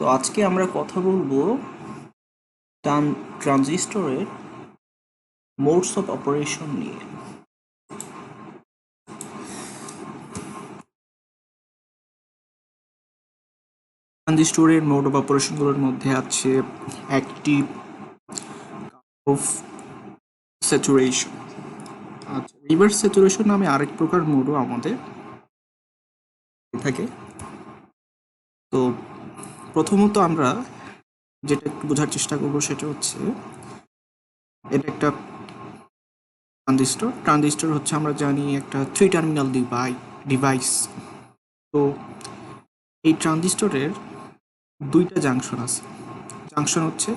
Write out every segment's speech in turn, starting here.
তো আজকে আমরা কথা বলবো ট্রানজিস্টরের মোডস অফ অপারেশন নিয়ে। ট্রানজিস্টরের মোড অফ অপারেশনগুলোর মধ্যে আছে অ্যাক্টিভ, অফ, স্যাচুরেশন। আচ্ছা, রিভার্স স্যাচুরেশন নামে আরেক প্রকার মোডও আমাদের থাকে। তো প্রথমত আমরা যেটা একটু বোঝার চেষ্টা করবো সেটা হচ্ছে এটা একটা ট্রানজিস্টর হচ্ছে আমরা জানি একটা থ্রি টার্মিনাল ডিভাইস। তো এই ট্রানজিস্টরের দুইটা জাংশন আছে। জাংশন হচ্ছে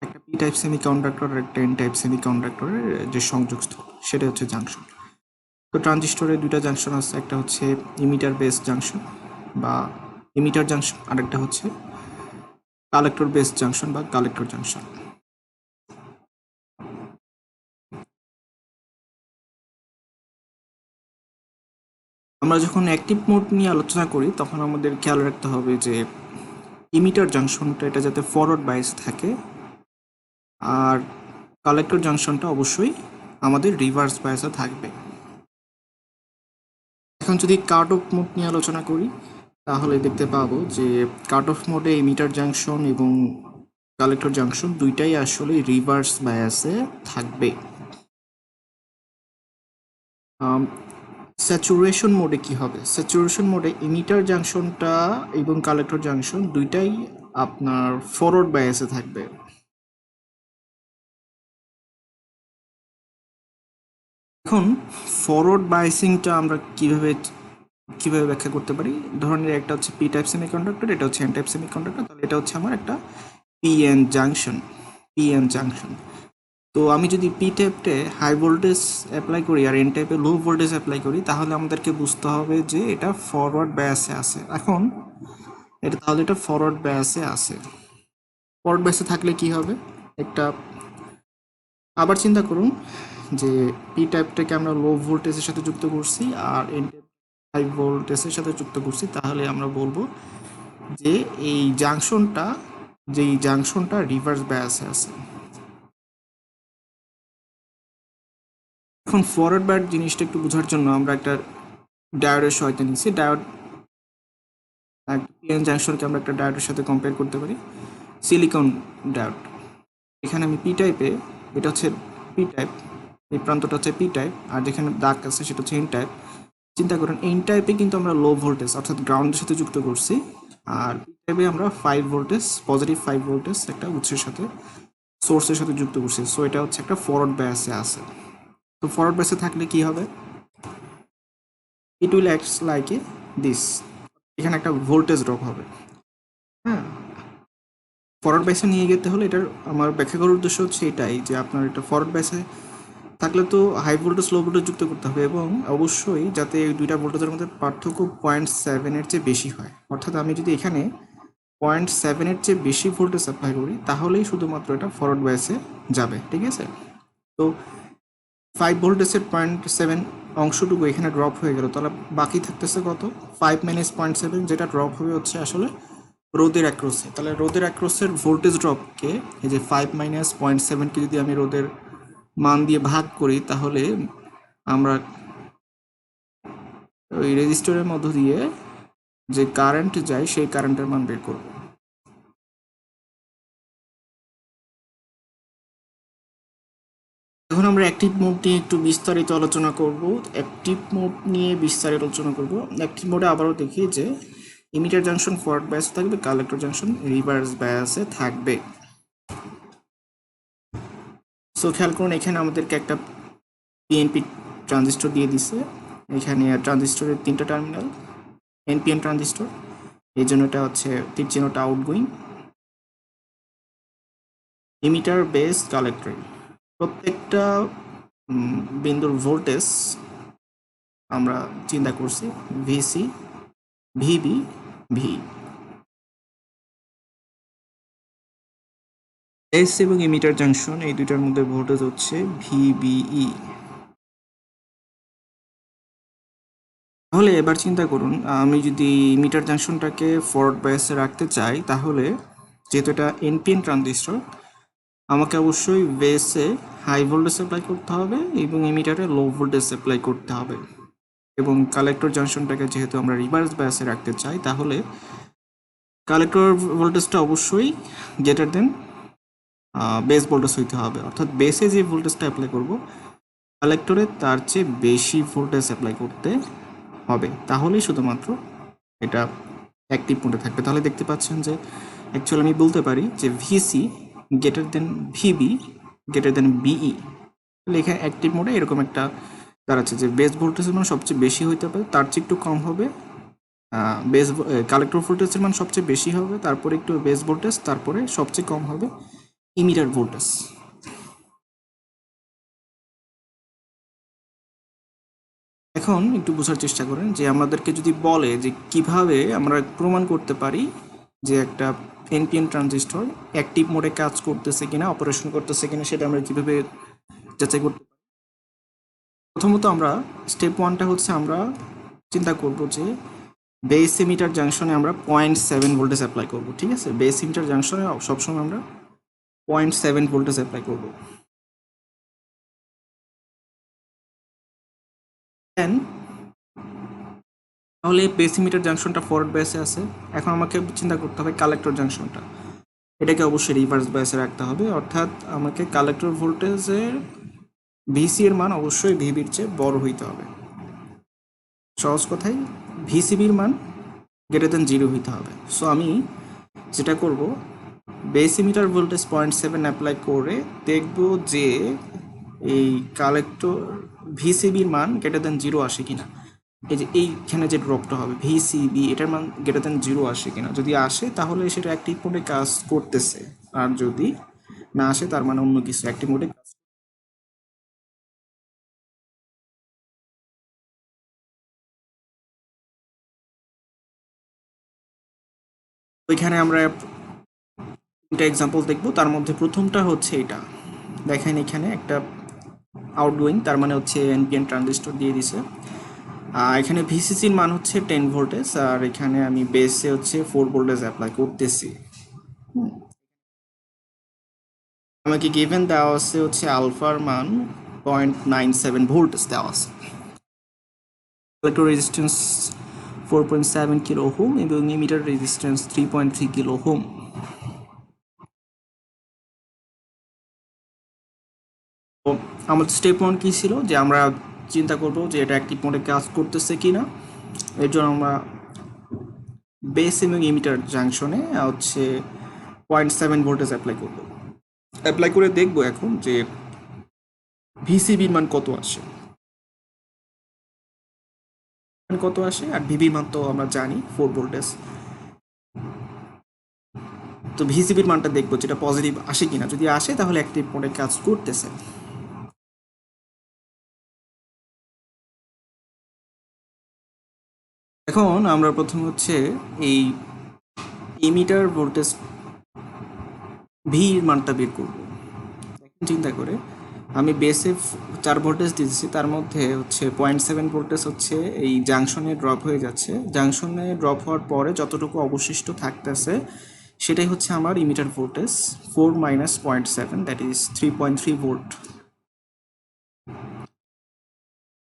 একটা পি টাইপ সেমিকন্ডাক্টর আর একটা এন টাইপ সেমিকন্ডাক্টরের যে সংযোগস্থল, সেটা হচ্ছে জাংশন। তো ট্রানজিস্টরের দুইটা জাংশন আছে, একটা হচ্ছে ইমিটার বেস জাংশন বা ইমিটার জাংশন, আর একটা হচ্ছে কালেক্টর বেস জাংশন বা কালেক্টর জাংশন। আমরা যখন অ্যাক্টিভ মোড নিয়ে আলোচনা করি তখন আমাদের খেয়াল রাখতে হবে যে ইমিটার জাংশনটা এটা যাতে ফরওয়ার্ড বাইস থাকে, আর কালেক্টর জাংশনটা অবশ্যই আমাদের রিভার্স বায়াসে থাকবে। এখন যদি কাট অফ মোড নিয়ে আলোচনা করি তাহলে দেখতে পাবো যে কাট অফ মোডে ইমিটার জাংশন এবং কালেক্টর জাংশন দুইটাই আসলে রিভার্স বায়াসে থাকবে। স্যাচুরেশন মোডে কি হবে? স্যাচুরেশন মোডে ইমিটার জাংশনটা এবং কালেক্টর জাংশন দুইটাই আপনার ফরওয়ার্ড বায়াসে থাকবে। এখন ফরওয়ার্ড বায়াসিংটা আমরা কিভাবে ব্যাখ্যা করতে পারি? ধরনের একটা হচ্ছে পি টাইপ সেমিকন্ডাক্টর, এটা হচ্ছে এন টাইপ সেমিকন্ডাক্টর, তাহলে এটা হচ্ছে আমার একটা পিএন জাংশন। তো আমি যদি পি টাইপে হাই ভোল্টেজ অ্যাপ্লাই করি আর এন টাইপে লো ভোল্টেজ অ্যাপ্লাই করি তাহলে আমাদেরকে বুঝতে হবে যে এটা ফরওয়ার্ড বায়াসে আছে। এখন এটা ফরওয়ার্ড বায়াসে আছে। ফরওয়ার্ড বায়াসে থাকলে কি হবে? একটা আবার চিন্তা করুন যে পি টাইপটাকে আমরা লো ভোল্টেজের সাথে যুক্ত করছি আর এন টাইপ হাই ভোল্টেজের সাথে যুক্ত করছি, তাহলে আমরা বলবো যে যেই জাংশনটা রিভার্স বায়াসে আছে। এখন ফরওয়ার্ড বায়াস জিনিসটা একটু বোঝার জন্য আমরা একটা ডায়োডের সহায়তা নিচ্ছি। পিএন জাংশনকে আমরা একটা ডায়োডের সাথে কম্পেয়ার করতে পারি, সিলিকন ডায়োড। এখানে আমি পি টাইপে, এটা হচ্ছে পি টাইপ, এই প্রান্তটা হচ্ছে পি টাইপ, আর যেখানে দাগ আছে সেটা হচ্ছে এন টাইপ। চিন্তা করেন এন টাইপে কিন্তু আমরা লো ভোল্টেজ অর্থাৎ গ্রাউন্ডের সাথে যুক্ত করছি, আর পি টাইপে আমরা পজিটিভ 5 ভোল্টেজ একটা উৎসের সাথে, সোর্সের সাথে যুক্ত করছি। সো এটা হচ্ছে একটা ফরওয়ার্ড বায়াসে আছে। তো ফরওয়ার্ড বায়াসে থাকলে কি হবে? It will act like this, এখানে একটা ভোল্টেজ ড্রপ হবে। হ্যাঁ, ফরওয়ার্ড বাইসে নিয়ে যেতে হলে এটার আমার ব্যাখ্যা করার উদ্দেশ্য হচ্ছে এটাই যে আপনার এটা ফরওয়ার্ড বাইসে থাকলে তো হাই ভোল্টেজ লো ভোল্টেজ যুক্ত করতে হবে, এবং অবশ্যই যাতে এই দুইটা ভোল্টেজের মধ্যে পার্থক্য 0.7-এর চেয়ে বেশি হয়। অর্থাৎ আমি যদি এখানে 0.7-এর চেয়ে বেশি ভোল্টেজ অ্যাপ্লাই করি তাহলেই শুধুমাত্র এটা ফরওয়ার্ড বাইসে যাবে, ঠিক আছে? তো 5 ভোল্টেজের 0.7 অংশটুকু এখানে ড্রপ হয়ে গেল, তাহলে বাকি থাকতেছে কত? 5 - 0.7, যেটা ড্রপ হবে হচ্ছে আসলে রোদের অ্যাক্রসে। তাহলে রোদের অ্যাক্রসের ভোল্টেজ ড্রপকে, এই যে 5 - 0.7কে যদি আমি রোদের মান দিয়ে ভাগ করি তাহলে আমরা ওই রেজিস্টরের মধ্য দিয়ে যে কারেন্ট যায় সেই কারেন্টের মান বের করব। এখন আমরা অ্যাক্টিভ মোড নিয়ে একটু বিস্তারিত আলোচনা করব। অ্যাক্টিভ মোডে আবারও দেখি যে ইমিটার জাংশন ফরওয়ার্ড বায়াসে থাকবে, কালেক্টর জাংশন রিভার্স বায়াসে থাকবে। সো খেয়াল করুন এখানে আমাদেরকে একটা পিএনপি ট্রানজিস্টর দিয়ে দিছে। এখানে ট্রানজিস্টরের 3টা টার্মিনাল, এনপিএন ট্রানজিস্টর, এই জন্য এটা হচ্ছে তীর চিহ্নটা আউটগোয়িং। ইমিটার বেস কালেক্টর, প্রত্যেকটা বিন্দুর ভোল্টেজ আমরা চিন্তা করছি ভিসি, ভিবি, ভি। বেস এবং ইমিটার জাংশন এই দুইটার মধ্যে ভোল্টেজ হচ্ছে ভিবিই। তাহলে এবার চিন্তা করুন, আমি যদি মিটার জাংশনটাকে ফরওয়ার্ড বায়াসে রাখতে চাই, তাহলে যেহেতু এটা এনপিএন ট্রানজিস্টর, আমাকে অবশ্যই বেসে হাই ভোল্টেজ অ্যাপ্লাই করতে হবে এবং এমিটারে লো ভোল্টেজ অ্যাপ্লাই করতে হবে। এবং কালেক্টর জাংশনটাকে যেহেতু আমরা রিভার্স বায়াসে রাখতে চাই, তাহলে কালেক্টর ভোল্টেজটা অবশ্যই গ্রেটার দেন বেস ভোল্টেজ হইতে হবে, অর্থাৎ বেসে যে ভোল্টেজটা অ্যাপ্লাই করব কালেক্টরে তার চেয়ে বেশি ভোল্টেজ অ্যাপ্লাই করতে হবে, তাহলেই শুধুমাত্র এটা অ্যাক্টিভ মোডে থাকবে। তাহলে দেখতে পাচ্ছেন যে অ্যাকচুয়ালি আমি বলতে পারি যে VC greater than VB greater than BE. তাহলে এখানে অ্যাক্টিভ মোডে এরকম একটা দাঁড়াচ্ছে যে বেস ভোল্টেজের মান সবচেয়ে বেশি হইতে হবে, তার চেয়ে একটু কম হবে বেস কালেক্টর ভোল্টেজের মান সবচেয়ে বেশি হবে, তারপরে একটু বেস ভোল্টেজ, তারপরে সবচেয়ে কম হবে ইমিটার ভোল্টেজ। এখন একটু বোঝার চেষ্টা করেন যে আমাদেরকে যদি বলে যে কিভাবে আমরা প্রমাণ করতে পারি যে একটা এনপিএন ট্রানজিস্টর অ্যাক্টিভ মোডে কাজ করতেছে কিনা, অপারেশন করতেছে কিনা, সেটা আমরা কিভাবে যাচাই করতে পারি। প্রথমত আমরা স্টেপ ওয়ানটা হচ্ছে আমরা চিন্তা করব যে বেস এমিটার জাংশনে আমরা 0.7 ভোল্টেজ অ্যাপ্লাই করব। ঠিক আছে, বেস এমিটার জাংশনে সবসময় আমরা 0.7 ভোল্টেজ অ্যাপ্লাই করব। দেন তাহলে বেস এমিটার জাংশনটা ফরওয়ার্ড বায়াসে আছে। এখন আমাকে চিন্তা করতে হবে কালেক্টর জাংশনটা, এটাকে অবশ্যই রিভার্স বায়াসে রাখতে হবে, অর্থাৎ আমাকে কালেক্টর ভোল্টেজের ভিসি এর মান অবশ্যই ভিবির চেয়ে বড় হইতে হবে। সহজ কথায় ভিসিবির মান গ্রেটার দেন 0 হইতে হবে। সো আমি যেটা করব, বেস এমিটার ভোল্টেজ 0.7 অ্যাপ্লাই করে দেখব যে এই কালেক্টর ভিসিবির মান গ্রেটার দেন 0 আসে কিনা। এই যে এইখানে যে ড্রপটা হবে ভিসিবি, এটার মান গ্রেটার দেন 0 আসে কিনা। যদি আসে তাহলে সেটা অ্যাক্টিভ মোডে কাজ করতেছে, আর যদি না আসে তার মানে অন্য কিছু অ্যাক্টিভ মোডে কাজ। ওইখানে আমরা তিনটা এক্সাম্পল দেখব, তার মধ্যে প্রথমটা হচ্ছে এটা। দেখেন এখানে একটা আউটগোয়িং, তার মানে হচ্ছে এনপিএন ট্রানজিস্টর দিয়ে দিছে। এখানে ভিসিসির মান হচ্ছে 10 ভোল্টেজ, আর এখানে আমি বেসে হচ্ছে 4 ভোল্টেজ অ্যাপ্লাই করতেছি। আমাকে গিভেন দেওয়া আছে হচ্ছে আলফার মান 0.97 ভোল্টেজ দেওয়া আছে, ইলেকট্রো রেজিস্ট্যান্স 4.7 কিলো ওহম এবং ইমিটার রেজিস্ট্যান্স 3.3 কিলো ওহম। তো আমাদের স্টেপ ওয়ান কী ছিল, যে আমরা চিন্তা করব যে এটা অ্যাক্টিভ মোডে কাজ করতেছে কি না। এর জন্য আমরা বেস এবং ইমিটার জাংশনে হচ্ছে 0.7 ভোল্টেজ অ্যাপ্লাই করব। অ্যাপ্লাই করে দেখব এখন যে ভিসিবির মান কত আসে, কত আসে, আর ভিবির মান তো আমরা জানি 4 ভোল্টেজ। তো ভিসিবির মানটা দেখবো যেটা পজিটিভ আসে কিনা, যদি আসে তাহলে অ্যাক্টিভ মোডে কাজ করতেছে। এখন আমরা প্রথমে হচ্ছে এই ইমিটার ভোল্টেজ ভি এর মানটা বের করব। চিন্তা করে আমি বেসে 4 ভোল্টেজ দিয়েছি, তার মধ্যে হচ্ছে 0.7 ভোল্টেজ হচ্ছে এই জাংশনে ড্রপ হয়ে যাচ্ছে। জাংশনে ড্রপ হওয়ার পরে যতটুকু অবশিষ্ট থাকতেছে সেটাই হচ্ছে আমার emitter voltage 4 minus 0.7, that is 3.3 volt.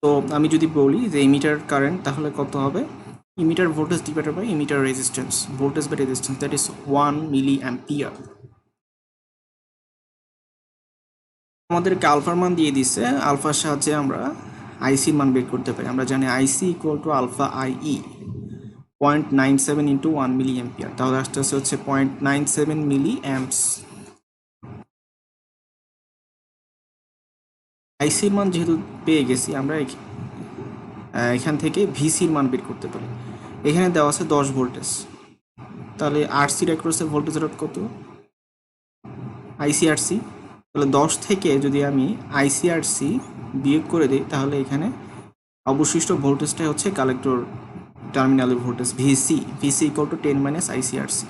তো আমি যদি বলি যে ইমিটার কারেন্ট তাহলে কত হবে, emitter voltage divided by emitter resistance, voltage by resistance, that is 1 milliampere. আমাদেরকে আলফার মান দিয়ে দিচ্ছে, আলফার সাহায্যে আমরা আইসির মান বের করতে পারি। আমরা জানি IC equal to alpha IE 0.97 into 1 milliampere, তাহলে আসতেছে হচ্ছে 0.97 মিলি অ্যাম্পস। আইসির মান যেহেতু পেয়ে গেছি, আমরা এখান থেকে ভিসির মান বের করতে পারি। এখানে দেওয়া আছে 10 ভোল্টেজ, তাহলে আরসির অ্যাক্রসের ভোল্টেজ ড্রপ কত, আইসিআরসি। তাহলে 10 থেকে যদি আমি আইসিআরসি বিয়োগ করে দিই, তাহলে এখানে অবশিষ্ট ভোল্টেজটা হচ্ছে কালেক্টর টার্মিনালের voltage VC, VC equal two 10 minus ICRC.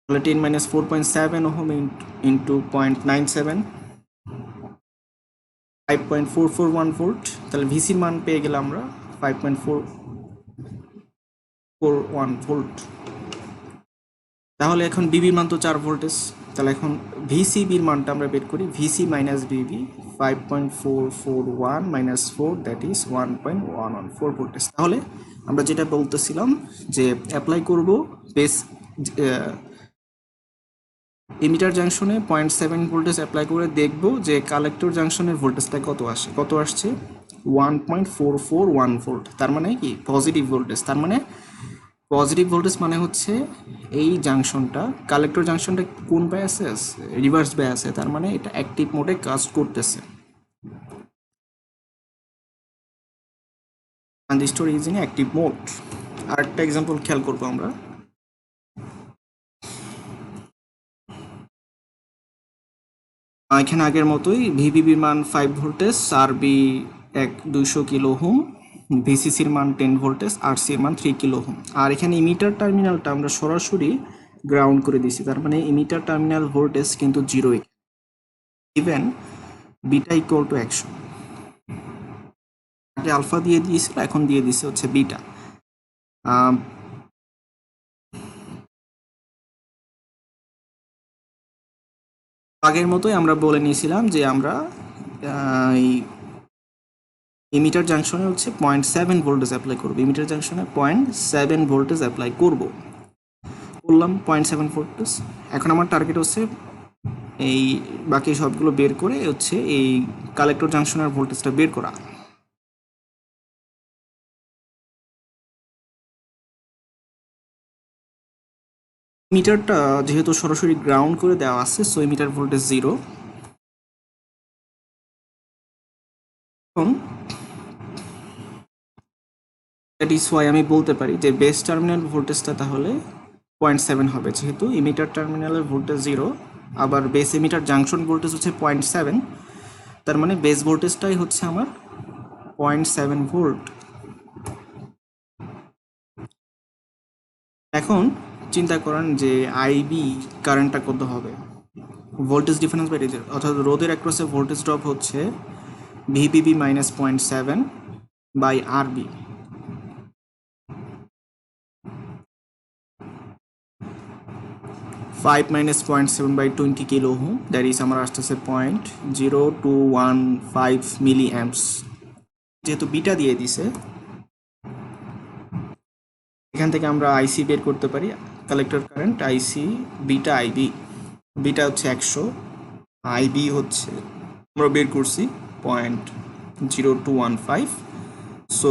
তাহলে 10 মাইনাস 4.7 ওহম ইন্টু 0.97, 5.441 ভোল্ট, তাহলে ভিসির মান পেয়ে গেলাম আমরা 5.441 ভোল্ট। তাহলে এখন বিবির মান তো 4 ভোল্টেজ, তাহলে এখন ভিসিবির মানটা আমরা বের করি। VC minus Bibi 5.441 minus 4 that is 1.114 voltage. তাহলে আমরা যেটা বলতেছিলাম যে অ্যাপ্লাই করব বেস এমিটার জাংশনে 0.7 ভোল্টেজ অ্যাপ্লাই করে দেখব যে কালেক্টর জাংশনের ভোল্টেজটা কত আসছে 1.441 ভোল্ট। তার মানে কি পজিটিভ ভোল্টেজ। তার মানে পজিটিভ ভোল্টেজ মানে হচ্ছে এই জাংশনটা, কালেক্টর জাংশনটা কোন বায়াসে আছে, রিভার্স বায়াসে, তার মানে এটা অ্যাক্টিভ মোডে কাজ করতেছে। Transistor is in active mode. আরেকটা এক্সাম্পল খেয়াল করবো আমরা। এখানে আগের মতোই ভিবিবির মান 5 ভোল্টেজ, আরবি 200 কিলো ওহম, ভিসিসির মান 10 ভোল্টেজ, আরসির মান 3 কিলো ওহম। আর এখানে ইমিটার টার্মিনালটা আমরা সরাসরি গ্রাউন্ড করে দিছি, তার মানে ইমিটার টার্মিনাল ভোল্টেজ কিন্তু 0 ইভেন বিটা ইকুয়াল টু 100। আগে আলফা দিয়ে দিয়েছিল, এখন দিয়ে দিছে হচ্ছে বিটা। আগের মতোই আমরা বলে নিয়েছিলাম যে আমরা এই ইমিটার জাংশনে হচ্ছে 0.7 ভোল্টেজ অ্যাপ্লাই করবো। ইমিটার জাংশনে 0.7 ভোল্টেজ অ্যাপ্লাই করবো, করলাম 0.7 ভোল্টেজ। এখন আমার টার্গেট হচ্ছে এই বাকি সবগুলো বের করে হচ্ছে এই কালেক্টর জাংশনের ভোল্টেজটা বের করা। মিটারটা যেহেতু সরাসরি গ্রাউন্ড করে দেওয়া আছে, so meter voltage 0। That is why আমি বলতে পারি যে বেস টার্মিনাল ভোল্টেজটা তাহলে 0.7 হবে, যেহেতু ইমিটার টার্মিনালের ভোল্টেজ 0, আবার বেস ইমিটার জাংশন ভোল্টেজ হচ্ছে 0.7, তার মানে বেস ভোল্টেজটাই হচ্ছে আমার 0.7 ভোল্ট। এখন চিন্তা করেন যে আইবি কারেন্টটা কত হবে, ভোল্টেজ ডিফারেন্স বাই রেজিস্ট্যান্স, অর্থাৎ রোধের অ্যাক্রসে ভোল্টেজ ড্রপ হচ্ছে VPB minus 0.7 by RB. Five minus 0.7 by 20 kilo ohm, that is আমার আসতেছে 0.0215 মিলি অ্যাম্পস। যেহেতু বিটা দিয়ে দিছে, এখান থেকে আমরা আইসি বের করতে পারি, কালেক্টর কারেন্ট আইসি বিটা আইবি। বিটা হচ্ছে 100, আইবি হচ্ছে আমরা বের করছি 0.0215, সো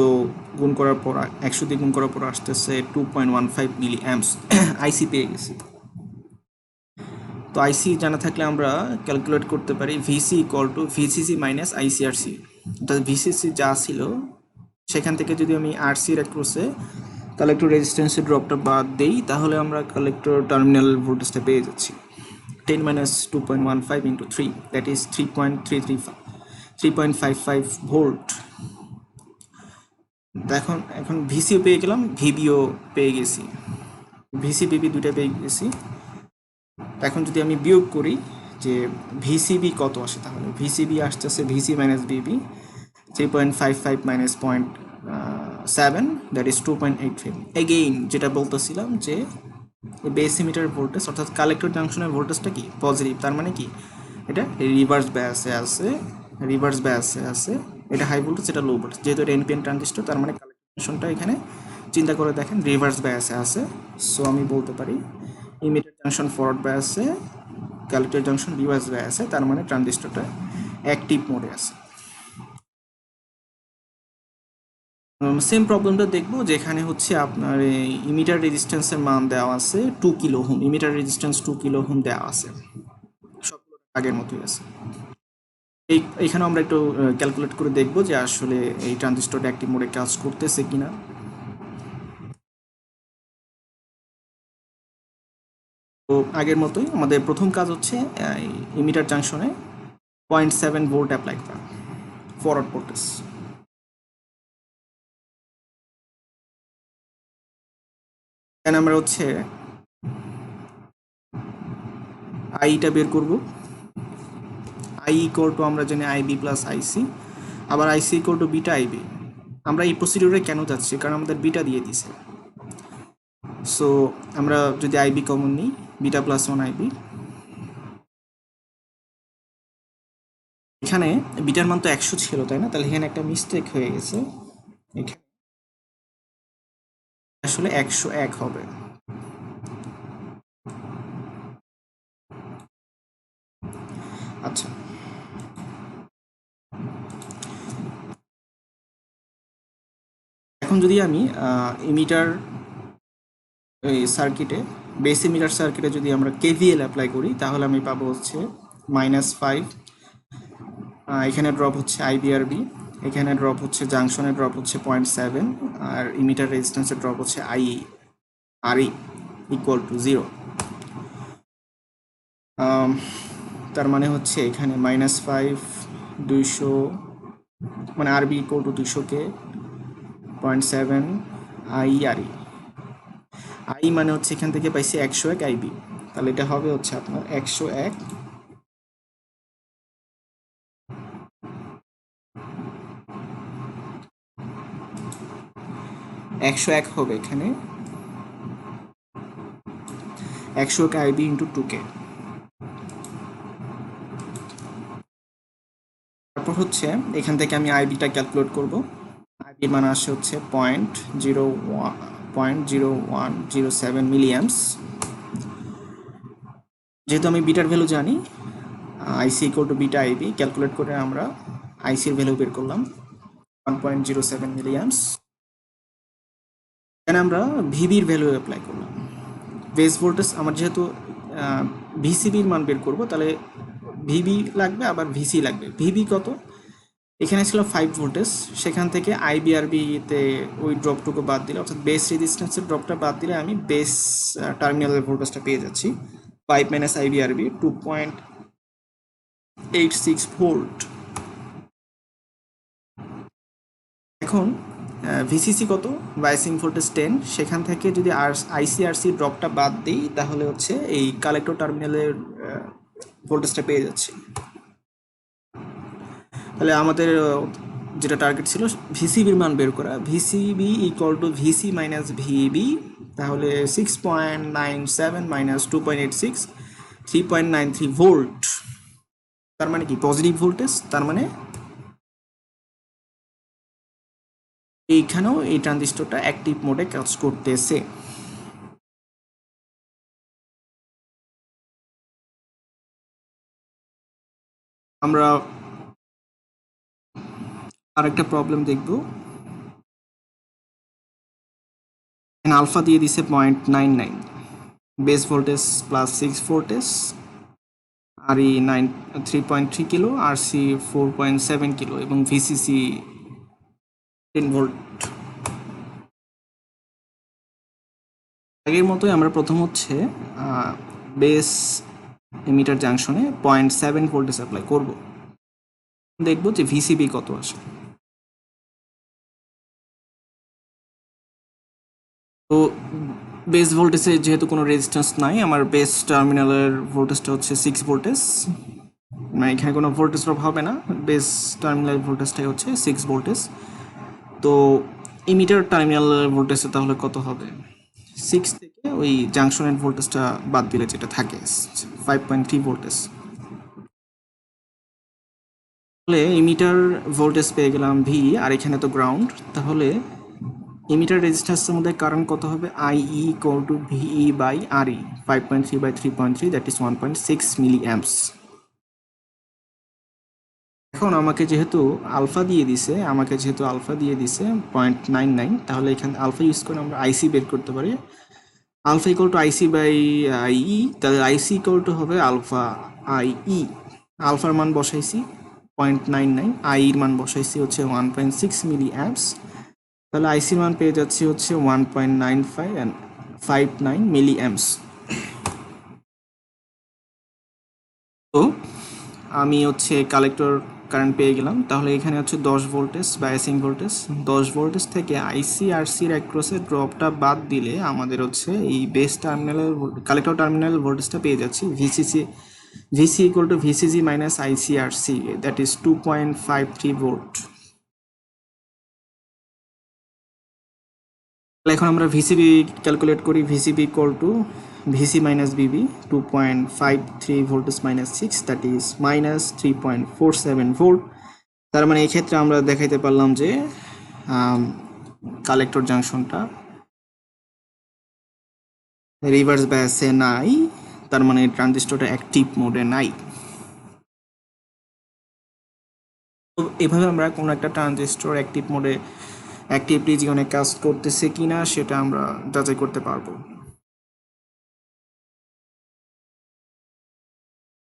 গুণ করার পর 100 দিয়ে গুণ করার পর আসতেছে 2.15 মিলি অ্যাম্পস আইসি পেয়ে গেছি। তো আইসি জানা থাকলে আমরা ক্যালকুলেট করতে পারি VC equal to VCC minus ICRC. অর্থাৎ ভিসিসি যা ছিল সেখান থেকে যদি আমি আরসির অ্যাক্রসে কালেক্টর রেজিস্ট্যান্সের ড্রপটা বাদ দেই, তাহলে আমরা কালেক্টর টার্মিনাল ভোল্টেজটা পেয়ে যাচ্ছি 10 minus 2.15 into 3, that is 3.55 volt. এখন ভিসিও পেয়ে গেলাম, ভিবিও পেয়ে গেছি, ভিসি বিবি দুইটা পেয়ে গেছি। এখন যদি আমি বিয়োগ করি যে ভিসিবি কত আসে, তাহলে ভিসিবি আসতেছে VC minus Bibi 3.55 minus 0.7, that is 2.85। Again যেটা বলতেছিলাম যে বেস ইমিটার ভোল্টেজ অর্থাৎ কালেক্টর জাংশনের ভোল্টেজটা কি পজিটিভ, তার মানে কি এটা রিভার্স বায়াসে আছে, এটা হাই ভোল্টেজ, এটা লো ভোল্টেজ। যেহেতু এটা এনপিএন ট্রানজিস্টর, তার মানে কালেক্টর জাংশনটা এখানে চিন্তা করে দেখেন রিভার্স বায়াসে আছে। সো আমি বলতে পারি ইমিটার জাংশন ফরওয়ার্ড বায়াসে, কালেক্টর জাংশন রিভার্স বায়াসে, তার মানে ট্রানজিস্টরটা অ্যাক্টিভ মোডে আছে। সেম প্রবলেমটা দেখবো যেখানে হচ্ছে আপনার ইমিটার রেজিস্ট্যান্সের মান দেওয়া আছে 2 kilo ohm, emitter resistance 2 kilo ohm দেওয়া আছে, সবগুলো আগের মতোই আছে। এইখানে আমরা একটু ক্যালকুলেট করে দেখবো যে আসলে এই ট্রানজিস্টরটা অ্যাক্টিভ মোডে কাজ করতেছে কিনা। তো আগের মতোই আমাদের প্রথম কাজ হচ্ছে ইমিটার জাংশনে 0.7 ভোল্ট অ্যাপ্লাই করা, ফরওয়ার্ড ভোল্টেজ। এখানে আমরা হচ্ছে আইটা বের করব, আই ইকুয়াল টু আমরা জানি আইবি প্লাস আইসি, আবার আইসি ইকুয়াল টু বিটা আইবি। আমরা এই প্রসিডিউরে কেন যাচ্ছি, কারণ আমাদের বিটা দিয়ে দিছে। সো আমরা যদি আইবি কমন নিই, বিটা প্লাস 1 আইবি, এখানে বিটার মান তো 100 ছিল তাই না, তাহলে এখানে একটা মিস্টেক হয়ে গেছে, এখানে আসলে 101 হবে। আচ্ছা, এখন যদি আমি ইমিটার এই সার্কিটে, বেস ইমিটার সার্কিটে যদি আমরা কেভিএল অ্যাপ্লাই করি, তাহলে আমি পাবো হচ্ছে -5, এখানে ড্রপ হচ্ছে আইবিআরবি, এখানে ড্রপ হচ্ছে জাংশনের ড্রপ হচ্ছে 0.7, আর ইমিটার রেজিস্ট্যান্সের ড্রপ হচ্ছে আরই ইকুয়াল টু 0। তার মানে হচ্ছে এখানে -5, 200, মানে আরবি ইকুয়াল টু 200K, 0.7 আরই, আই মানে হচ্ছে এখান থেকে পাইছি 101 আইবি, তাহলে এটা হবে হচ্ছে আপনার 101 হবে এখানে 101 আইবি ইন্টু 2K। তারপর হচ্ছে এখান থেকে আমি আইবিটা ক্যালকুলেট করব। আইবির মান আসে হচ্ছে 0.0107 মিলিঅ্যাম্পস। যেহেতু আমি বিটার ভ্যালু জানি, IC equal to beta IB, calculate করে আমরা আইসির ভ্যালু বের করলাম 1.07 মিলিঅ্যাম্পস। এখানে আমরা ভিবির ভ্যালু অ্যাপ্লাই করলাম। বেস ভোল্টেজ আমার যেহেতু ভিসিবির মান বের করব, তাহলে ভিবি লাগবে আবার ভিসি লাগবে। ভিবি কত, এখানে ছিল 5 ভোল্টেজ, সেখান থেকে আইবিআরবিতে ওই ড্রপটুকু বাদ দিলে, অর্থাৎ বেস রেজিস্ট্যান্সের ড্রপটা বাদ দিলে আমি বেস টার্মিনালের ভোল্টেজটা পেয়ে যাচ্ছি 5 মাইনাস আইবিআরবি 2.86 ভোল্ট। এখন ভিসিসি কত, বাইসিং ভোল্টেজ 10, সেখান থেকে যদি আইসিআরসি ড্রপটা বাদ দিই, তাহলে হচ্ছে এই কালেক্টর টার্মিনালের ভোল্টেজটা পেয়ে যাচ্ছি। তাহলে আমাদের যেটা টার্গেট ছিল ভিসিবির মান বের করা, VCB equal to VC minus VB, তাহলে 6.97 মাইনাস 2.86, 3.93 ভোল্ট। তার মানে কি পজিটিভ ভোল্টেজ, তার মানে এইখানেও এই ট্রানজিস্টরটা অ্যাক্টিভ মোডে কাজ করতেছে। আমরা আরেকটা প্রবলেম দেখব। আলফা দিয়ে দিছে 0.99, বেস ভোল্টেজ প্লাস 6 ভোল্টেজ, আরই 3.3 কিলো, আরসি 4.7 কিলো এবং ভিসিসি 10 ভোল্ট। আগের মতোই আমরা প্রথম হচ্ছে বেস এমিটার জাংশনে 0.7 ভোল্টেজ অ্যাপ্লাই করব, দেখব যে ভিসিবি কত আসে। তো বেস ভোল্টেজে যেহেতু কোনো রেজিস্ট্যান্স নাই, আমার বেস টার্মিনালের ভোল্টেজটা হচ্ছে 6 ভোল্টেজ, মানে এখানে কোনো ভোল্টেজ ড্রপ হবে না, বেস টার্মিনাল ভোল্টেজটাই হচ্ছে 6 ভোল্টেজ। তো ইমিটার টার্মিনালের ভোল্টেজটা তাহলে কত হবে, 6 থেকে ওই জাংশনের ভোল্টেজটা বাদ দিলে যেটা থাকে 5.3 ভোল্টেজ। তাহলে ইমিটার ভোল্টেজ পেয়ে গেলাম ভি, আর এখানে তো গ্রাউন্ড, তাহলে ইমিটার রেজিস্ট্যান্সের মধ্যে কারেন্ট কত হবে, I equal to VE by RE, 5.3 by 3.3, that is 1.6 milliamps. এখন আমাকে যেহেতু আলফা দিয়ে দিছে 0.99, তাহলে এখানে আলফা ইউজ করে আমরা আইসি বের করতে পারি। Alpha equal to IC by E, তাহলে আইসি ইকুয়াল টু হবে আলফা আইই। আলফার মান বসাইছি 0.99, আইর মান বসাইছি হচ্ছে 1.6 মিলি অ্যাম্পস, তাহলে আইসির মান পেয়ে যাচ্ছি হচ্ছে 1.95 মিলি অ্যাম্পস। তো আমি হচ্ছে কালেক্টর কারেন্ট পেয়ে গেলাম। তাহলে এখানে হচ্ছে 10 ভোল্টেজ বায়াসিং ভোল্টেজ, 10 ভোল্টেজ থেকে আইসিআরসির অ্যাক্রসের ড্রপটা বাদ দিলে আমাদের হচ্ছে এই বেস টার্মিনালের কালেক্টর টার্মিনাল ভোল্টেজটা পেয়ে যাচ্ছি VCC VC equal to VCG minus ICRC, that is 2.53 volt. এখন আমরা ভিসিবি ক্যালকুলেট করি। VCB equal to VC minus Bibi 2.53 voltage minus 6, that is minus 3.47 volt. তার মানে এই ক্ষেত্রে আমরা দেখাইতে পারলাম যে কালেক্টর জাংশনটা রিভার্স বায়াসে নাই, তার মানে ট্রানজিস্টরটা অ্যাক্টিভ মোডে নাই। তো এভাবে আমরা কোনো একটা ট্রানজিস্টর অ্যাক্টিভ মোডে অ্যাক্টিভ রিজিয়নে কাজ করতেছে কিনা সেটা আমরা যাচাই করতে পারবো।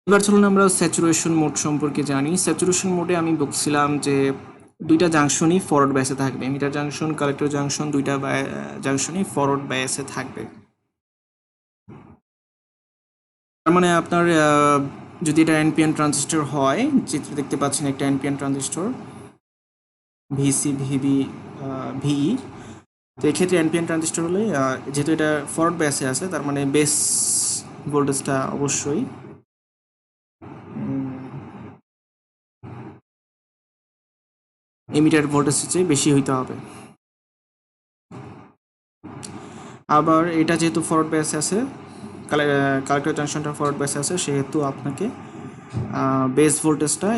এবার চলুন আমরা স্যাচুরেশন মোড সম্পর্কে জানি। স্যাচুরেশন মোডে আমি বলছিলাম যে দুইটা জাংশনই ফরওয়ার্ড বায়াসে থাকবে, এমিটার জাংশন কালেক্টর জাংশন দুইটা জাংশনই ফরওয়ার্ড বায়াসে থাকবে। তার মানে আপনার যদি এটা এনপিএন ট্রানজিস্টর হয়, চিত্র দেখতে পাচ্ছেন একটা এনপিএন ট্রানজিস্টর ভিসি ভিবি ভিই, তো এক্ষেত্রে এনপিএন ট্রানজিস্টর হলে যেহেতু এটা ফরওয়ার্ড বায়াসে আছে, তার মানে বেস ভোল্টেজটা অবশ্যই এমিটার ভোল্টেজের চেয়ে বেশি হইতে হবে। আবার এটা যেহেতু ফরওয়ার্ড বায়াসে আছে, কালেক্টর জাংশনটা ফরওয়ার্ড বায়াসে আছে, সেহেতু আপনাকে বেস ভোল্টেজটা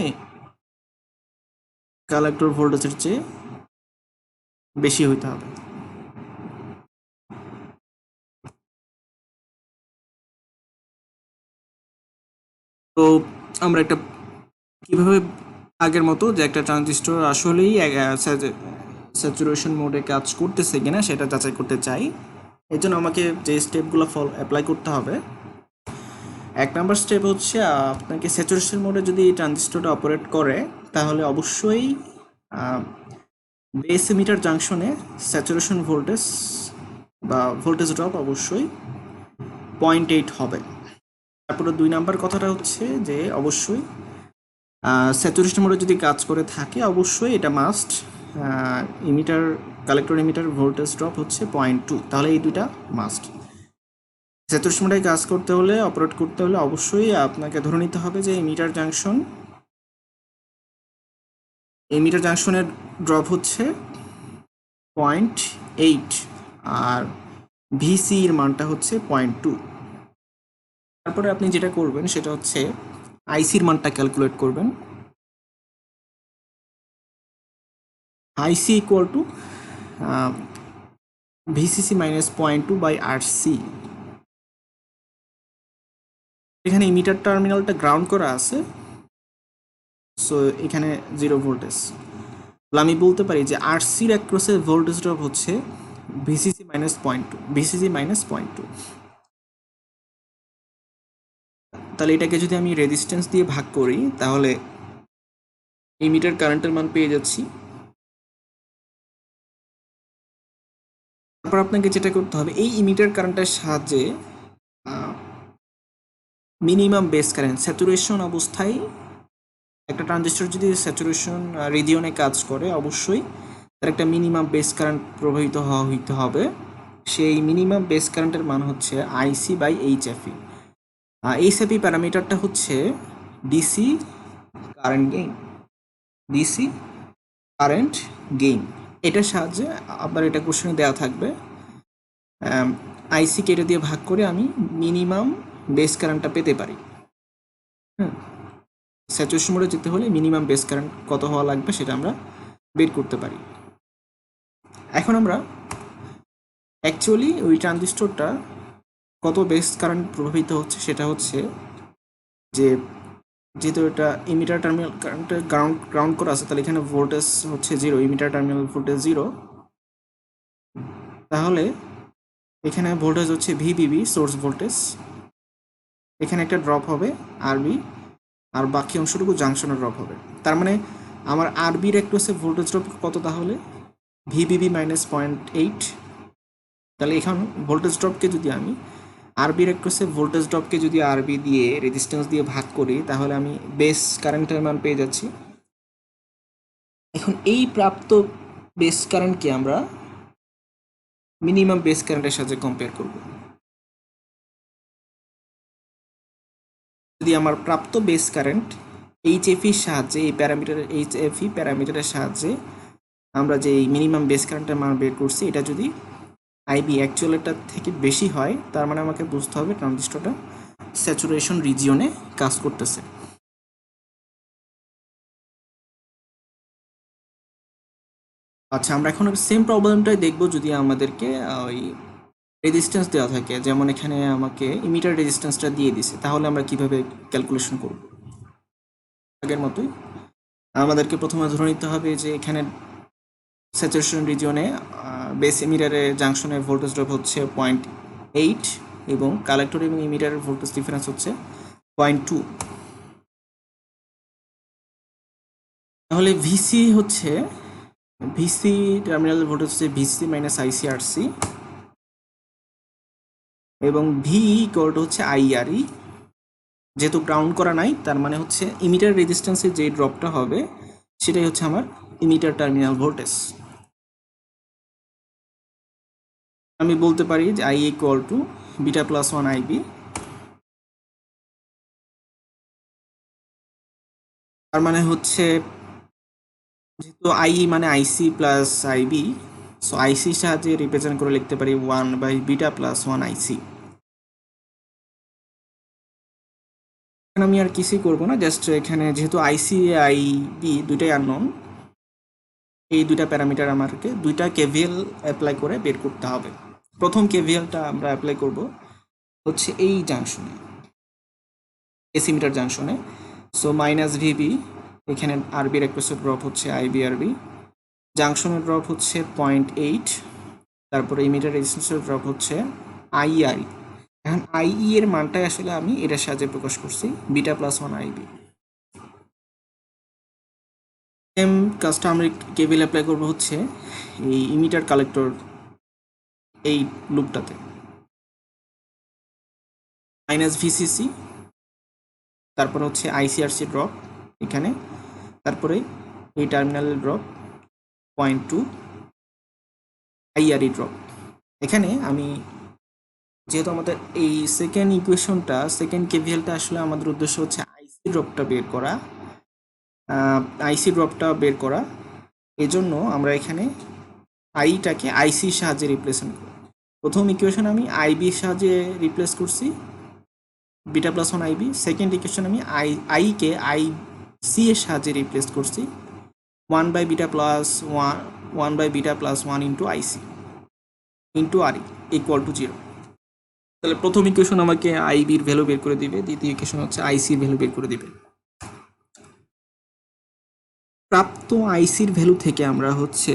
কালেক্টর ভোল্টেজের চেয়ে বেশি হইতে হবে। তো আমরা একটা কিভাবে আগের মতো যে একটা ট্রানজিস্টর আসলেই স্যাচুরেশন মোডে কাজ করতেছে কিনা সেটা যাচাই করতে চাই, এর জন্য আমাকে যে স্টেপগুলো অ্যাপ্লাই করতে হবে। 1 নম্বর স্টেপ হচ্ছে আপনাকে স্যাচুরেশন মোডে যদি এই ট্রানজিস্টরটা অপারেট করে, তাহলে অবশ্যই বেস এমিটার জাংশনে স্যাচুরেশন ভোল্টেজ বা ভোল্টেজ ড্রপ অবশ্যই 0.8 হবে। তারপরে 2 নাম্বার কথাটা হচ্ছে যে অবশ্যই স্যাচুরেশন মোডে যদি কাজ করে থাকে, অবশ্যই এটা must emitter collector emitter voltage drop হচ্ছে 0.2, তাহলে এই দুইটা মাস্ট। স্যাচুরেশন মোডে কাজ করতে হলে, অপারেট করতে হলে অবশ্যই আপনাকে ধরে নিতে হবে যে ইমিটার জাংশনের ড্রপ হচ্ছে 0.8 আর ভিসি এর মানটা হচ্ছে 0.2। তারপরে আপনি যেটা করবেন সেটা হচ্ছে আইসির মানটা ক্যালকুলেট করবেন। IC equal to VCC minus 0.2 by RC. এখানে ইমিটার টার্মিনালটা গ্রাউন্ড করা আছে, সো এখানে 0 ভোল্টেজ। আমি বলতে পারি যে আরসির অ্যাক্রসের ভোল্টেজ ড্রপ হচ্ছে ভিসিসি মাইনাস 0.2, ভিসিসি মাইনাস 0.2। তাহলে এটাকে যদি আমি রেজিস্ট্যান্স দিয়ে ভাগ করি, তাহলে ইমিটার কারেন্টের মান পেয়ে যাচ্ছি। তারপর আপনাকে যেটা করতে হবে, এই ইমিটার কারেন্টের সাহায্যে মিনিমাম বেস কারেন্ট স্যাচুরেশন অবস্থায় একটা ট্রানজিস্টর যদি স্যাচুরেশন রিজিয়নে কাজ করে, অবশ্যই তার একটা মিনিমাম বেস কারেন্ট প্রবাহিত হইতে হবে। সেই মিনিমাম বেস কারেন্টের মান হচ্ছে আইসি বাই এইচএফই। এইচএফই প্যারামিটারটা হচ্ছে DC current gain, DC current gain. এটার সাহায্যে আপনার এটা কোশ্চেনে দেওয়া থাকবে, আইসি কেটে দিয়ে ভাগ করে আমি মিনিমাম বেস কারেন্টটা পেতে পারি। স্যাচুরেশন মোডে যেতে হলে মিনিমাম বেস কারেন্ট কত হওয়া লাগবে সেটা আমরা বের করতে পারি। এখন আমরা অ্যাকচুয়ালি ওই ট্রানজিস্টরটা কত বেস কারেন্ট প্রভাবিত হচ্ছে সেটা হচ্ছে যে যেহেতু এটা ইমিটার টার্মিনাল কারেন্টে গ্রাউন্ড করা আছে, তাহলে এখানে ভোল্টেজ হচ্ছে 0, ইমিটার টার্মিনাল ভোল্টেজ 0, তাহলে এখানে ভোল্টেজ হচ্ছে ভিবিবি সোর্স ভোল্টেজ, এখানে একটা ড্রপ হবে আরবি, আর বাকি অংশটুকু জাংশনে ড্রপ হবে। তার মানে আমার আরবির অ্যাক্রসে ভোল্টেজ ড্রপ কত, তাহলে ভিবিবি মাইনাস 0.8। তাহলে এখন ভোল্টেজ ড্রপকে যদি আমি আরবির অ্যাক্রসে ভোল্টেজ ড্রপকে যদি আরবি দিয়ে রেজিস্ট্যান্স দিয়ে ভাগ করি, তাহলে আমি বেস কারেন্টের মান পেয়ে যাচ্ছি। এখন এই প্রাপ্ত বেস কারেন্টকে আমরা মিনিমাম বেস কারেন্টের সাথে কম্পেয়ার করব। যদি যদি আমার প্রাপ্ত বেস কারেন্ট এইচএফির সাহায্যে এই প্যারামিটারের এইচএফই প্যারামিটারের সাহায্যে আমরা যে মিনিমাম বেস কারেন্টের মান বের করছি এটা যদি আইবি অ্যাকচুয়ালটার থেকে বেশি হয় তার মানে আমাকে বুঝতে হবে ট্রানজিস্টরটা স্যাচুরেশন রিজিয়নে কাজ করতেছে। আচ্ছা, আমরা এখন সেম প্রবলেমটাই দেখব যদি আমাদেরকে ওই রেজিস্ট্যান্স দেওয়া থাকে, যেমন এখানে আমাকে ইমিটার রেজিস্ট্যান্সটা দিয়ে দিছে, তাহলে আমরা কিভাবে ক্যালকুলেশন করব। আগের মতোই আমাদেরকে প্রথমে ধরে নিতে হবে যে এখানে স্যাচুরেশন রিজিয়নে বেস ইমিটারের জাংশনের ভোল্টেজ ড্রপ হচ্ছে 0.8 এবং কালেক্টর এবং ইমিটারের ভোল্টেজ ডিফারেন্স হচ্ছে 0.2। তাহলে ভিসি হচ্ছে ভিসি টার্মিনাল ভোল্টেজ হচ্ছে ভিসি মাইনাস আইসিআরসি এবং ভি ইকুয়াল টু হচ্ছে আইআরই। যেহেতু গ্রাউন্ড করা নাই তার মানে হচ্ছে ইমিটার রেজিস্ট্যান্সের যে ড্রপটা হবে সেটাই হচ্ছে আমার ইমিটার টার্মিনাল ভোল্টেজ। আমি বলতে পারি যে I equal to beta plus 1 IB. তার মানে হচ্ছে যেহেতু আই মানে আইসি প্লাস আইবি, সো আইসির সাহায্যে রিপ্রেজেন্ট করে লিখতে পারি 1 বাই বিটা প্লাস 1 আইসি। আমি আর কিছুই করবো না, জাস্ট এখানে যেহেতু আইসি আইবি দুইটাই আননোন, এই দুইটা প্যারামিটার আমাকে দুইটা কেভিএল অ্যাপ্লাই করে বের করতে হবে। প্রথম কেভিএলটা আমরা অ্যাপ্লাই করব হচ্ছে এই জাংশনে, এসি মিটার জাংশনে। সো মাইনাস ভিবি, এখানে আরবির রিকোয়েস্টেড ড্রপ হচ্ছে আইবি আরবি, জাংশনের ড্রপ হচ্ছে 0.8, তারপরে ইমিটার রেজিস্ট্যান্সের ড্রপ হচ্ছে আইআরই। এখন আইই এর মানটাই আসলে আমি এটার সাহায্যে প্রকাশ করছি বিটা প্লাস 1 আইবি। সেম কাজটা আমরা কেবিল অ্যাপ্লাই করবো হচ্ছে এই ইমিটার কালেক্টর এই লুপটাতে, মাইনাস ভিসিসি, তারপরে হচ্ছে আইসিআরসি ড্রপ এখানে, তারপরে এই টার্মিনালের ড্রপ 0.2 আইআরই ড্রপ এখানে। আমি যেহেতু আমাদের এই সেকেন্ড ইকুয়েশনটা, সেকেন্ড কেভিএলটা আসলে আমাদের উদ্দেশ্য হচ্ছে আইসি ড্রপটা বের করা, এজন্য আমরা এখানে আইটাকে আইসির সাহায্যে রিপ্লেসমেন্ট করি। প্রথম ইকুয়েশন আমি আইবির সাহায্যে রিপ্লেস করছি beta plus 1 IB, second equation আমি আইকে আইসি এর সাহায্যে রিপ্লেস করছি 1 by beta plus 1 into IC into RE equal to 0। তাহলে প্রথম ইকুয়েশন আমাকে আইবির ভ্যালু বের করে দিবে, দ্বিতীয় ইকুয়েশন হচ্ছে আইসির ভ্যালু বের করে দিবে। প্রাপ্ত আইসির ভ্যালু থেকে আমরা হচ্ছে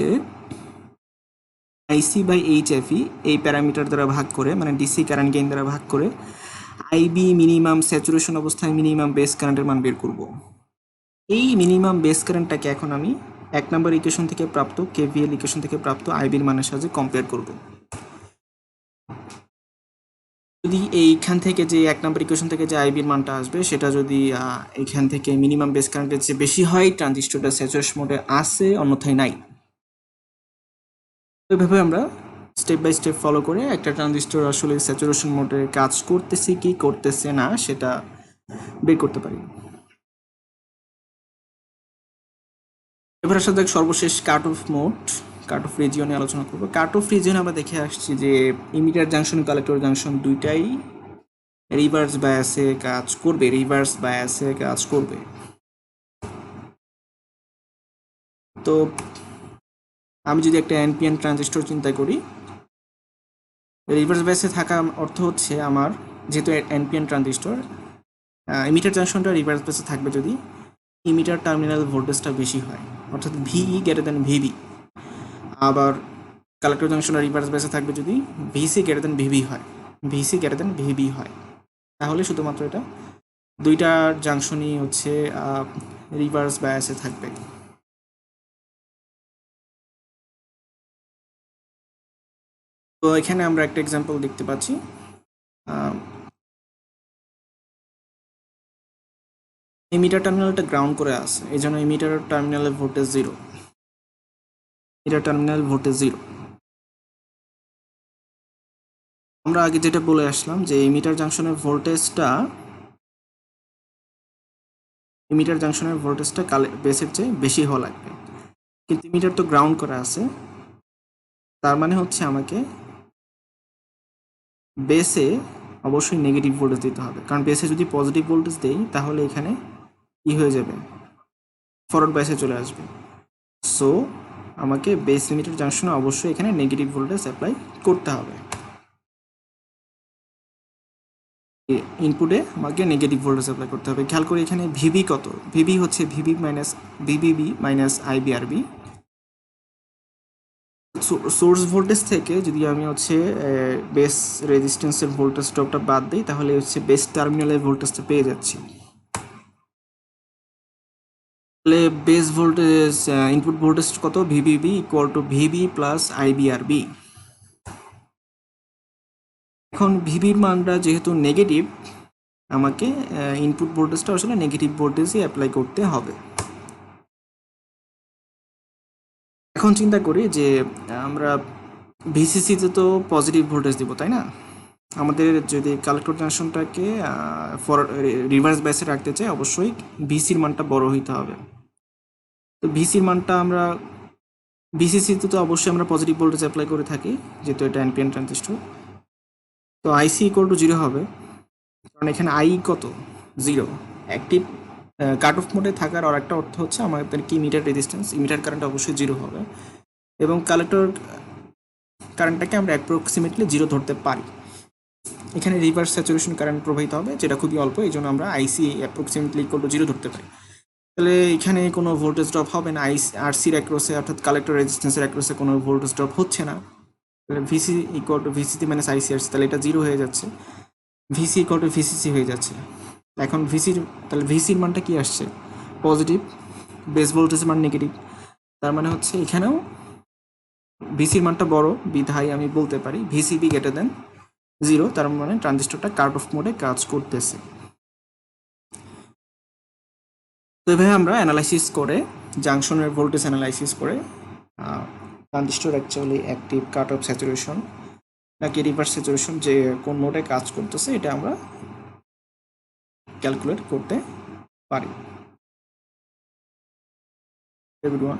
আইসি বাই এইচএফই এই প্যারামিটার দ্বারা ভাগ করে, মানে ডিসি কারেন্ট গেইন দ্বারা ভাগ করে আইবি মিনিমাম স্যাচুরেশন অবস্থায় মিনিমাম বেস কারেন্টের মান বের করব। এই মিনিমাম বেস কারেন্টটাকে এখন আমি 1 নম্বর ইকুয়েশন থেকে প্রাপ্ত কেভিএল ইকুয়েশন থেকে প্রাপ্ত আইবির মানের সাহায্যে কম্পেয়ার করব। যদি এইখান থেকে যে 1 নম্বর ইকুয়েশন থেকে যে আইবির মানটা আসবে সেটা যদি এখান থেকে মিনিমাম বেস কারেন্টের চেয়ে বেশি হয়, ট্রানজিস্টরটা স্যাচুরেশন মোডে আসে, অন্যথায় নাই। এইভাবে আমরা স্টেপ বাই স্টেপ ফলো করে একটা ট্রানজিস্টর আসলে স্যাচুরেশন মোডে কাজ করতেছে কি করতেছে না সেটা বের করতে পারি। এবার আসা যাক সর্বশেষ cut off mode, cut off রিজিয়নে আলোচনা করবো। কাট অফ রিজিয়নে আমরা দেখে আসছি যে ইমিটার জাংশন কালেক্টর জাংশন দুইটাই রিভার্স বায়াসে কাজ করবে। তো আমি যদি একটা এনপিএন ট্রানজিস্টর চিন্তা করি, রিভার্স বায়াসে থাকা অর্থ হচ্ছে আমার যেহেতু এনপিএন ট্রানজিস্টর, ইমিটার জাংশনটা রিভার্স বায়াসে থাকবে যদি ইমিটার টার্মিনাল ভোল্টেজটা বেশি হয়, অর্থাৎ ভিই গ্রেটার দেন ভিবি। আবার কালেক্টর জাংশনটা রিভার্স বায়াসে থাকবে যদি ভিসি গ্রেটার দেন ভিবি হয়, তাহলে শুধুমাত্র এটা দুইটা জাংশনই হচ্ছে রিভার্স বায়াসে থাকবে। তো এখানে আমরা একটা এক্সাম্পল দেখতে পাচ্ছি, ইমিটার টার্মিনালটা গ্রাউন্ড করে আছে, এই জন্য ইমিটার টার্মিনালের ভোল্টেজ 0। আমরা আগে যেটা বলে আসলাম যে ইমিটার জাংশনের ভোল্টেজটা ইমিটার জাংশনের ভোল্টেজটা বেসের চেয়ে বেশি হওয়া লাগবে, কিন্তু ইমিটার তো গ্রাউন্ড করা আছে, তার মানে হচ্ছে আমাকে বেসে অবশ্যই নেগেটিভ ভোল্টেজ দিতে হবে, কারণ বেসে যদি পজিটিভ ভোল্টেজ দেই তাহলে এখানে কি হয়ে যাবে, ফরওয়ার্ড বাইসে চলে আসবে। সো আমাকে বেস ইমিটার জাংশনে অবশ্যই এখানে নেগেটিভ ভোল্টেজ অ্যাপ্লাই করতে হবে। ইনপুটে আমাকে নেগেটিভ ভোল্টেজ অ্যাপ্লাই করতে হবে। খেয়াল করি এখানে ভিবি কত, ভিবি হচ্ছে ভিবিবি মাইনাস আইবিআরবি। সোর্স ভোল্টেজ থেকে যদি আমি হচ্ছে বেস রেজিস্ট্যান্সের ভোল্টেজ ড্রপটা বাদ দিই তাহলে হচ্ছে বেস টার্মিনালের ভোল্টেজটা পেয়ে যাচ্ছি। তাহলে বেস ভোল্টেজ ইনপুট ভোল্টেজ কত, VBB equal to VB plus IBRB. এখন ভিবির মানটা যেহেতু নেগেটিভ, আমাকে ইনপুট ভোল্টেজটা আসলে নেগেটিভ ভোল্টেজই অ্যাপ্লাই করতে হবে। এখন চিন্তা করি যে আমরা ভিসিসিতে তো পজিটিভ ভোল্টেজ দিব, তাই না? আমাদের যদি কালেক্টর জাংশনটাকে রিভার্স বাইসে রাখতে চাই অবশ্যই ভিসির মানটা বড় হইতে হবে। তো ভিসির মানটা আমরা ভিসিসিতে তো অবশ্যই আমরা পজিটিভ ভোল্টেজ অ্যাপ্লাই করে থাকি, যেহেতু এটা এনপিএন ট্রানজিস্টর। তো আইসি ইকুয়াল টু 0 হবে, কারণ এখানে আই কত, 0। অ্যাক্টিভ কাট অফ মোডে থাকার আর একটা অর্থ হচ্ছে আমাদের কি মিটার রেজিস্ট্যান্স, ইমিটার কারেন্ট অবশ্যই 0 হবে, এবং কালেক্টর কারেন্টটাকে আমরা অ্যাপ্রক্সিমেটলি 0 ধরতে পারি। এখানে রিভার্স স্যাচুরেশন কারেন্ট প্রবাহিত হবে, যেটা খুবই অল্প, এই জন্য আমরা আইসি অ্যাপ্রক্সিমেটলি ইকুয়াল টু 0 ধরতে পারি। তাহলে এখানে কোনো ভোল্টেজ ড্রপ হবে না, আরসির অ্যাক্রসে অর্থাৎ কালেক্টর রেজিস্ট্যান্সের অ্যাক্রসে কোনো ভোল্টেজ ড্রপ হচ্ছে না। তাহলে VC equal to VCC minus IC আসছে, তাহলে এটা 0 হয়ে যাচ্ছে, ভিসি ইকুয়াল টু ভিসিসি হয়ে যাচ্ছে। এখন তাহলে ভিসির মানটা কি আসছে, পজিটিভ, বেস ভোল্টেজের মান নেগেটিভ, তার মানে হচ্ছে এখানেও ভিসির মানটা বড় বিধায় আমি বলতে পারি ভিসিবি গ্রেটার দেন 0, তার মানে ট্রানজিস্টরটা কাট অফ মোডে কাজ করতেছে। তো এভাবে আমরা অ্যানালাইসিস করে জাংশনের ভোল্টেজ অ্যানালাইসিস করে transistor actually active, cut off saturation নাকি রিভার্স স্যাচুরেশন, যে কোন মোডে কাজ করতেছে এটা আমরা ক্যালকুলেট করতে পারি। এভরিওয়ান।